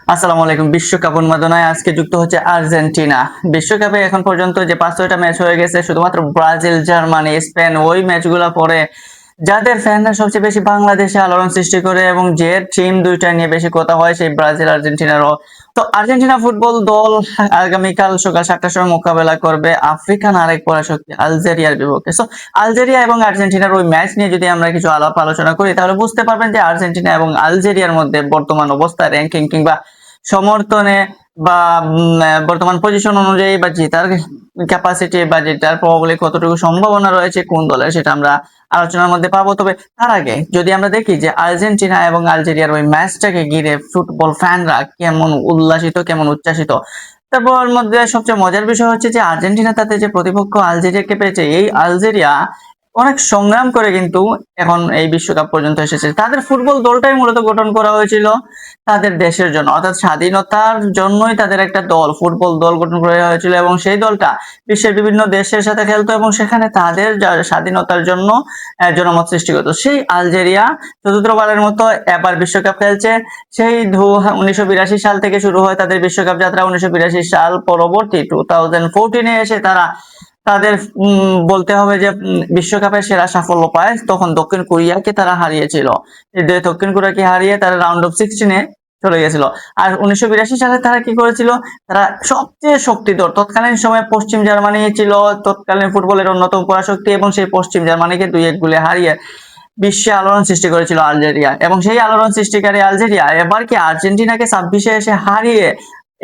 আসসালামু আলাইকুম। বিশ্বকাপ উন্মাদনায় আজকে যুক্ত হচ্ছে আর্জেন্টিনা। বিশ্বকাপে এখন পর্যন্ত যে ৫-৬টা ম্যাচ হয়ে গেছে, শুধুমাত্র ব্রাজিল, জার্মানি, স্পেন ওই ম্যাচগুলা পরে যাদের ফ্যানরা সবচেয়ে বেশি বাংলাদেশে আলোড়ন সৃষ্টি করে এবং যে টিম ২ টা নিয়ে বেশি কথা হয় সেই ব্রাজিল আর্জেন্টিনারও। তো আর্জেন্টিনা ফুটবল দল আগামীকাল সকাল ৭টার সময় মোকাবেলা করবে আফ্রিকান আরেক পরাশক্তি আলজেরিয়ার বিপক্ষে। আলজেরিয়া এবং আর্জেন্টিনার ওই ম্যাচ নিয়ে যদি আমরা কিছু আলাপ আলোচনা করি তাহলে বুঝতে পারবেন যে আর্জেন্টিনা এবং আলজেরিয়ার মধ্যে বর্তমান অবস্থা, র‍্যাংকিং কিংবা সমর্থনে বা বর্তমান পজিশন অনুযায়ী বা জেতার ক্যাপাসিটি বা জেতার প্রবাবলি কতটুকু সম্ভাবনা রয়েছে কোন দলের, সেটা আমরা আলোচনার মধ্যে পাবো। তবে তার আগে যদি আমরা দেখি যে আর্জেন্টিনা এবং আলজেরিয়ার ওই ম্যাচটাকে ঘিরে ফুটবল ফ্যানরা কেমন উল্লাসিত, কেমন উচ্ছ্বাসিত। তারপর মধ্যে সবচেয়ে মজার বিষয় হচ্ছে যে আর্জেন্টিনা তাতে যে প্রতিপক্ষ আলজেরিয়াকে পেয়েছে, এই আলজেরিয়া অনেক সংগ্রাম করে কিন্তু এখন এই বিশ্বকাপ পর্যন্ত এসেছে। তাদের ফুটবল দলটাই মূলত গঠন করা হয়েছিল তাদের দেশের জন্য, অর্থাৎ স্বাধীনতার জন্যই তাদের একটা দল, ফুটবল দল গঠন করা হয়েছিল এবং সেই দলটা বিশ্বের বিভিন্ন দেশের সাথে খেলতো এবং সেখানে তাদের স্বাধীনতার জন্য জনমত সৃষ্টি করতো। সেই আলজেরিয়া চতুর্থবারের মতো এবার বিশ্বকাপ খেলছে। সেই ১৯৮২ সাল থেকে শুরু হয় তাদের বিশ্বকাপ যাত্রা। ১৯৮২ সাল পরবর্তী 2014 এসে তারা তাদের বলতে হবে যে বিশ্বকাপের সেরা সাফল্য পায়, তখন দক্ষিণ কোরিয়াকে তারা হারিয়েছিল। দক্ষিণ কোরিয়াকে হারিয়ে তারা রাউন্ড অফ 16-এ চলে গেছিল। আর ১৯৮২ সালে তারা কি করেছিল, তারা সবচেয়ে শক্তিধর তৎকালীন সময়ে পশ্চিম জার্মানি ছিল তৎকালীন ফুটবলের অন্যতম পরাশক্তি এবং সেই পশ্চিম জার্মানিকে ২-১ গোলে হারিয়ে বিশ্বে আলোড়ন সৃষ্টি করেছিল আলজেরিয়া। এবং সেই আলোড়ন সৃষ্টিকারী আলজেরিয়া এবার কি আর্জেন্টিনাকে ২৬-এ এসে হারিয়ে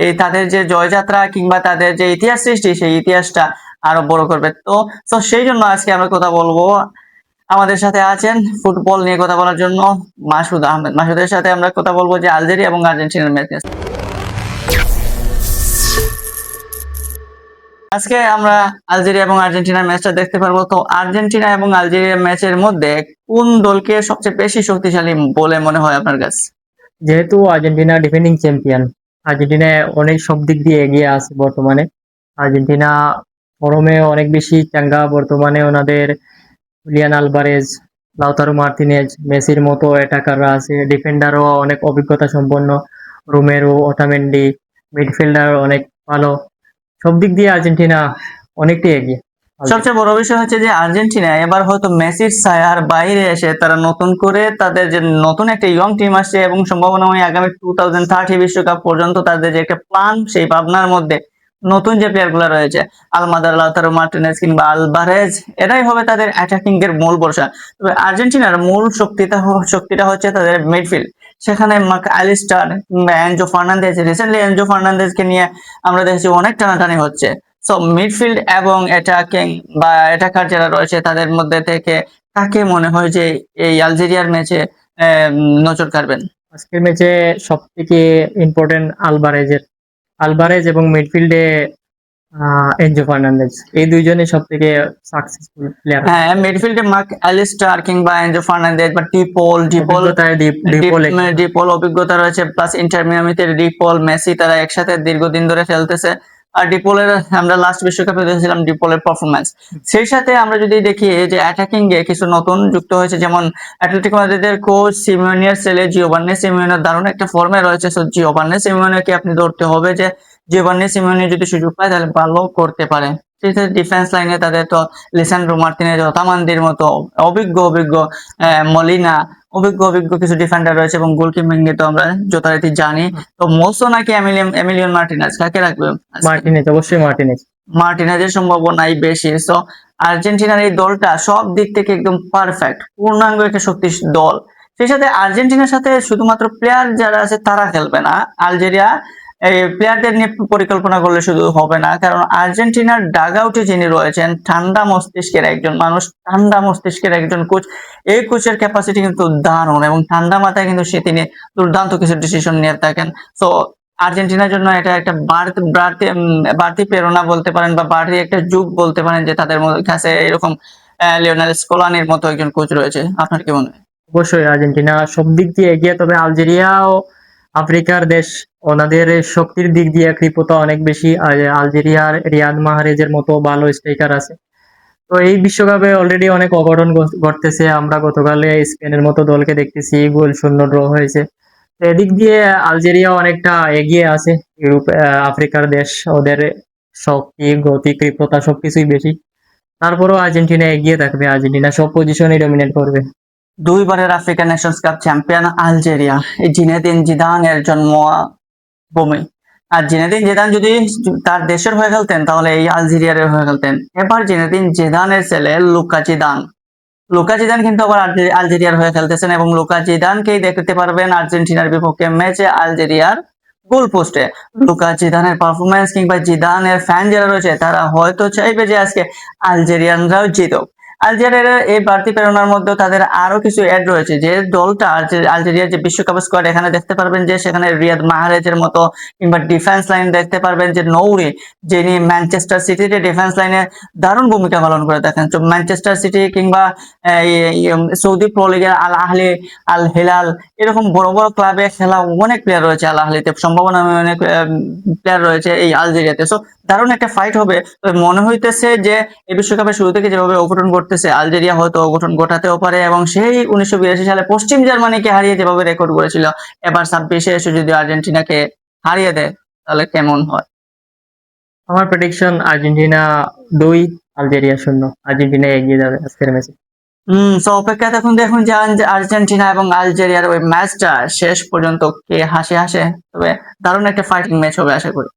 এই তাদের যে জয়যাত্রা কিংবা তাদের যে ইতিহাস সৃষ্টি সেই ইতিহাসটা আরো বড় করবে। তো সেই জন্য আজকে আমরা কথা বলবো, আমাদের সাথে আছেন ফুটবল নিয়ে কথা বলার জন্য মাসুদ আহমেদ। মাসুদের সাথে আমরা কথা বলবো যে আলজেরিয়া এবং আর্জেন্টিনার ম্যাচ। আজকে আমরা আলজেরিয়া এবং আর্জেন্টিনার ম্যাচটা দেখতে পারবো। তো আর্জেন্টিনা এবং আলজেরিয়ার ম্যাচের মধ্যে কোন দলকে সবচেয়ে বেশি শক্তিশালী বলে মনে হয় আপনার কাছে? যেহেতু আর্জেন্টিনা ডিফেন্ডিং চ্যাম্পিয়ন, আর্জেন্টিনা অনেক সব দিক দিয়ে এগিয়ে আছে বর্তমানে। আর্জেন্টিনা ফরমে অনেক বেশি চাঙ্গা বর্তমানে। ওনাদের হুলিয়ান আলভারেজ, লাউতারো মার্তিনেজ, মেসির মতো অ্যাটাকাররা আছে। ডিফেন্ডারও অনেক অভিজ্ঞতা সম্পন্ন, রোমেরো, ওটামেন্ডি। মিডফিল্ডার অনেক ভালো। সব দিক দিয়ে আর্জেন্টিনা অনেকটাই এগিয়ে। সবচেয়ে বড় বিষয় হচ্ছে যে আর্জেন্টিনা এবার হয়তো মেসির ছায়ার বাইরে এসে তারা নতুন করে তাদের যে নতুন একটা ইয়ং টিম আসছে এবং সম্ভাবনাময় আগামী 2030 বিশ্বকাপ পর্যন্ত তাদের যে একটা প্ল্যান, সেই ভাবনার মধ্যে নতুন যে প্লেয়ার গুলা রয়েছে আলমাদা, লাউতারো মার্টিনেজ কিংবা আলভারেজ, এরাই হবে তাদের অ্যাটাকিং এর মূল ভরসা। তবে আর্জেন্টিনার মূল শক্তিটা হচ্ছে তাদের মিডফিল্ড। সেখানে মার্ক অ্যালিস্টার কিংবা এনজো ফার্নান্দেজ, রিসেন্টলি এনজো ফার্নান্দেজকে নিয়ে আমরা দেখেছি অনেক টানাটানি হচ্ছে। মিডফিল্ড এবং অ্যাটাকিং বা অ্যাটাকার যারা রয়েছে তাদের মধ্যে থেকে কাকে মনে হয় যে এই আলজেরিয়ার ম্যাচে নজর কাড়বেন? আজকের ম্যাচে সব থেকে ইম্পর্টেন্ট আলভারেজ এবং মিডফিল্ডে এনজো ফার্নান্দেজ, এই দুইজনই সব থেকে সাকসেসফুল প্লেয়ার। হ্যাঁ, মিডফিল্ডে মার্ক অ্যালিস্টার কিংবা এনজো ফার্নান্দেজ বা ডিপল অভিজ্ঞতায় ডিপল ডিপল অভিজ্ঞতা রয়েছে, প্লাস ইন্টার মিয়ামিতে ডিপল, মেসি তারা একসাথে দীর্ঘদিন ধরে খেলতেছে। আর ডিপলের আমরা লাস্ট বিশ্বকাপে দেখেছিলাম ডিপলের পারফরম্যান্স। সেই সাথে আমরা যদি দেখি যে অ্যাটাকিং এ কিছু নতুন যুক্ত হয়েছে, যেমন অ্যাটলেটিকো মাদ্রিদের কোচ সিমিওনের ছেলে জিওভান্নি সিমিওনে দারুণ একটা ফর্মে রয়েছে। জিওভান্নি সিমিওনেকে আপনি ধরতে হবে যে জিওভান্নি সিমিওনে যদি সুযোগ পায় তাহলে ভালো করতে পারে। ডিফেন্স লাইনে তাদের তো লিসান্ড্রো মার্টিনেজ, ওতামান্দির মতো অভিজ্ঞ মলিনা, অভিজ্ঞ কিছু ডিফেন্ডার রয়েছে এবং গোলকিপিং এ তো আমরা যথারীতি জানি। তো মোসো নাকি এমিলিয়ান মার্টিনেজ, কাকে রাখবে? মার্টিনেজ, অবশ্যই মার্টিনেজ। মার্টিনেজের সম্ভাবনাই বেশি। আর্জেন্টিনার এই দলটা সব দিক থেকে একদম পারফেক্ট, পূর্ণাঙ্গ একটা শক্তিশালী দল। সেই সাথে আর্জেন্টিনার সাথে শুধুমাত্র প্লেয়ার যারা আছে তারা খেলবে না, আলজেরিয়া এই প্লেয়ারদের নিয়ে পরিকল্পনা করলে শুধু হবে না, কারণ আর্জেন্টিনার ডাগ আউটে যিনি রয়েছেন ঠান্ডা মস্তিষ্কের একজন মানুষ, ঠান্ডা মস্তিষ্কের একজন কোচ। এই কোচের ক্যাপাসিটি কিন্তু দারুণ এবং ঠান্ডা মাথায় কিন্তু তিনি দুর্দান্ত কিছু ডিসিশন নিয়ে থাকেন। তো আর্জেন্টিনার জন্য এটা একটা বাড়তি প্রেরণা বলতে পারেন বা বাড়তি একটা যুগ বলতে পারেন যে তাদের কাছে এরকম লিওনেল স্কলানির মতো একজন কোচ রয়েছে। আপনার কি মনে হয়? অবশ্যই আর্জেন্টিনা সব দিক দিয়ে এগিয়ে, তবে আলজেরিয়াও আফ্রিকার দেশ, ওনাদের শক্তির দিক দিয়ে কৃপতা অনেক বেশি। আর আলজেরিয়ার রিয়াদ মাহরেজের মতো ভালো স্ট্রাইকার আছে। তো এই বিশ্বকাপে অলরেডি অনেক অঘটন ঘটতেছে। আমরা গতকালে স্পেনের মতো দলকে দেখতেছি গোল শূন্য ড্র হয়েছে। তো এদিক দিয়ে আলজেরিয়া অনেকটা এগিয়ে আছে। ইউরোপ আফ্রিকার দেশ, ওদের শক্তি গতি কৃপণতা সবকিছুই বেশি। তারপরেও আর্জেন্টিনা এগিয়ে থাকবে, আর্জেন্টিনা সব পজিশনে ডমিনেট করবে। দুইবারের African Nations Cup champion Algeria, এই জিনেদিন জিদানের জন্মভূমি। আর জিনেদিন জিদান যদি তার দেশের হয়ে খেলতেন তাহলে এই আলজেরিয়ার হয়ে খেলতেন। এবার জিনেদিন জিদানের ছেলে লুকা জিদান, লুকা জিদান কিন্তু আবার আলজেরিয়ার হয়ে খেলতেছেন এবং লুকা জিদানকেই দেখতে পারবেন আর্জেন্টিনার বিপক্ষে ম্যাচে আলজেরিয়ার গোল পোস্টে। লুকা জিদানের পারফরমেন্স কিংবা জিদানের ফ্যান যারা রয়েছে তারা হয়তো চাইবে যে আজকে আলজেরিয়ানরাও জিতুক। আলজেরিয়ার এই বাড়তি প্রেরণার মধ্যে তাদের আরো কিছু অ্যাড রয়েছে, যে দলটা আলজেরিয়ার যে বিশ্বকাপ স্কোয়াড, এখানে দেখতে পারবেন যে সেখানে রিয়াদ মাহরেজের মতো, কিংবা ডিফেন্স লাইন দেখতে পারবেন যে নৌরি, যিনি ম্যানচেস্টার সিটিতে ডিফেন্স লাইনে দারুণ ভূমিকা পালন করে থাকেন। তো ম্যানচেস্টার সিটি কিংবা সৌদি প্রো লিগের আল আহলি, আল হিলাল, এরকম বড় বড় ক্লাবে খেলা অনেক প্লেয়ার রয়েছে। আল আহলিতে সম্ভাবনা অনেক প্লেয়ার রয়েছে এই আলজেরিয়াতে। সো দারুণ একটা ফাইট হবে। তবে মনে হইতেছে যে এই বিশ্বকাপের শুরু থেকে যেভাবে অঘটন ঘটতেছে, আলজেরিয়া হয়তো অঘটন ঘটাতেও পারে, এবং সেই 1982 সালে পশ্চিম জার্মানিকে হারিয়ে যেভাবে রেকর্ড করেছিল, এবার 26-এ এসে যদি আর্জেন্টিনাকে হারিয়ে দেয় তাহলে কেমন হয়? আমার প্রেডিকশন আর্জেন্টিনা 2, আলজেরিয়া 0। আর্জেন্টিনা এগিয়ে যাবে আজকের ম্যাচে। সো অপেক্ষায় দেখুন দেখুন যে আর্জেন্টিনা এবং আলজেরিয়ার ওই ম্যাচটা শেষ পর্যন্ত কে হাসে হাসে। তবে দারুণ একটা ফাইটিং ম্যাচ হবে আশা করি।